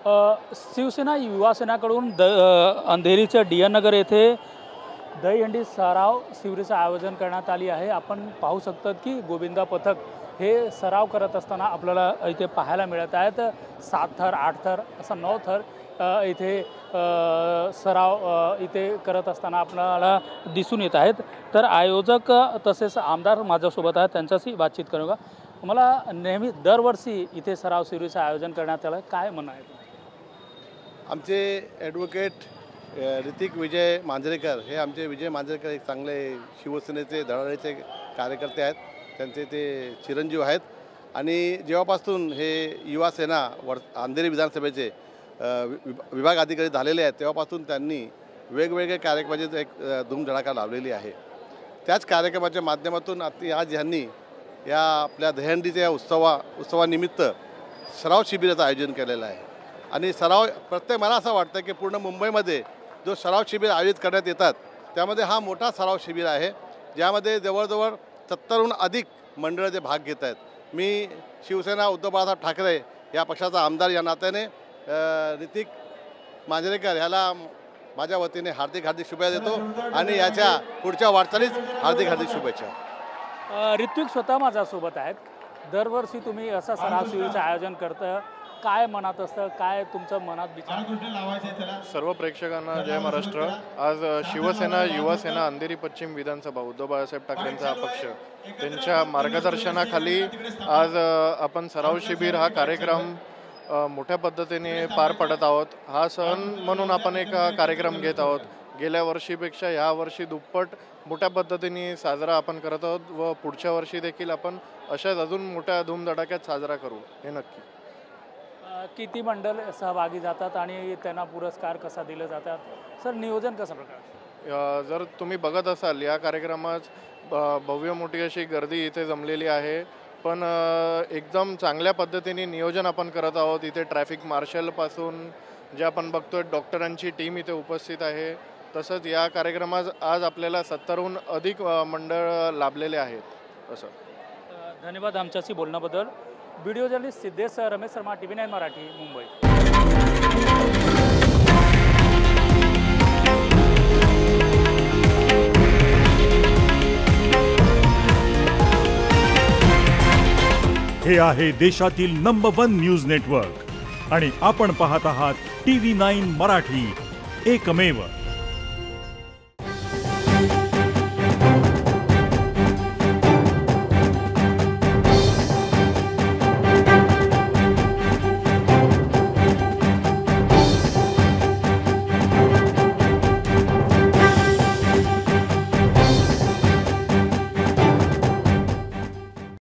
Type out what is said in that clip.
शिवसेना युवा सेनाकडून अंधेरीच्या DN नगर येथे दहीहंडी सराव शिबिराचे आयोजन करण्यात आली आहे। आपण पाहू शकतात की गोविंदा पथक हे सराव करत असताना आपल्याला इथे पाहायला मिळत आहेत। 7 थर 8 थर असा 9 थर इथे सराव इथे करत असताना आपल्याला दिसून येत आहेत। तर आयोजक तसेच आमदार माझ्यासोबत आहेत, त्यांच्याशी बातचीत करूंगा। मला नेहमी दरवर्षी इथे सराव शिबिराचे आयोजन करण्यात आलं, काय म्हणणं आहे? आमचे ॲडव्होकेट ऋतिक विजय मांजरेकर हे आमचे विजय मांजरेकर एक चांगले शिवसेनेचे धडाडीचे कार्यकर्ते आहेत, त्यांचे ते चिरंजीव आहेत। आणि जेव्हापासून हे युवा सेना अंधेरी विधानसभेचे विभाग अधिकारी झालेले आहेत तेव्हापासून त्यांनी वेगवेगळे कार्यक्रमाची एक धूमधडाका लावलेली आहे। त्याच कार्यक्रमाच्या माध्यमातून आज यांनी या आपल्या दहीहंडीच्या उत्सवानिमित्त सराव शिबिराचं आयोजन केलेलं आहे। आणि सराव प्रत्येक मला असं वाटतं की पूर्ण मुंबईमध्ये जो सराव शिबिर आयोजित करण्यात येतात त्यामध्ये हा मोठा सराव शिबिर आहे, ज्यामध्ये जवळजवळ 70हून अधिक मंडळं जे भाग घेत आहेत। मी शिवसेना उद्धव बाळासाहेब ठाकरे या पक्षाचा आमदार या नात्याने ऋतिक मांजरेकर ह्याला माझ्या वतीने हार्दिक शुभेच्छा देतो आणि याच्या पुढच्या वाटचालीस हार्दिक शुभेच्छा। ऋत्विक स्वतः माझ्यासोबत आहेत। दरवर्षी तुम्ही असं सराव शिबिराचं आयोजन करता, काय मनात असतं, काय तुमचं मनात विचार? सर्व प्रेक्षकांना जय महाराष्ट्र। आज शिवसेना युवा सेना अंधेरी पश्चिम विधानसभा उद्धव बाळासाहेब ठाकरेंचा हा पक्ष त्यांच्या मार्गदर्शनाखाली आज आपण सराव शिबिर हा कार्यक्रम मोठ्या पद्धतीने पार पडत आहोत। हा सण म्हणून आपण एक कार्यक्रम घेत आहोत। गेल्या वर्षीपेक्षा ह्या वर्षी दुप्पट मोठ्या पद्धतीने साजरा आपण करत आहोत व पुढच्या वर्षी देखील आपण अशाच अजून मोठ्या धूमधडाक्यात साजरा करू, हे नक्की। किती मंडळ सहभागी जातात आणि त्यांना पुरस्कार कसा दिले जातात, सर नियोजन कसं प्रकार? जर तुम्ही बघत असाल या कार्यक्रमात भव्य मोठी अशी गर्दी इथे जमलेली आहे, पण एकदम चांगल्या पद्धतीने नियोजन आपण करत आहोत। इथे ट्रॅफिक मार्शलपासून जे आपण बघतोय डॉक्टरांची टीम इथे उपस्थित आहे। तसंच या कार्यक्रमात आज आपल्याला 70हून अधिक मंडळ लाभलेले आहेत। असं धन्यवाद आमच्याशी बोलण्याबद्दल। Video journalist Siddhesh Ramesh Sharma, TV9 Marathi, Mumbai. हे आहे देशातील नंबर 1 न्यूज नेटवर्क आणि आपण पाहत आहात TV9 मराठी, एकमेव।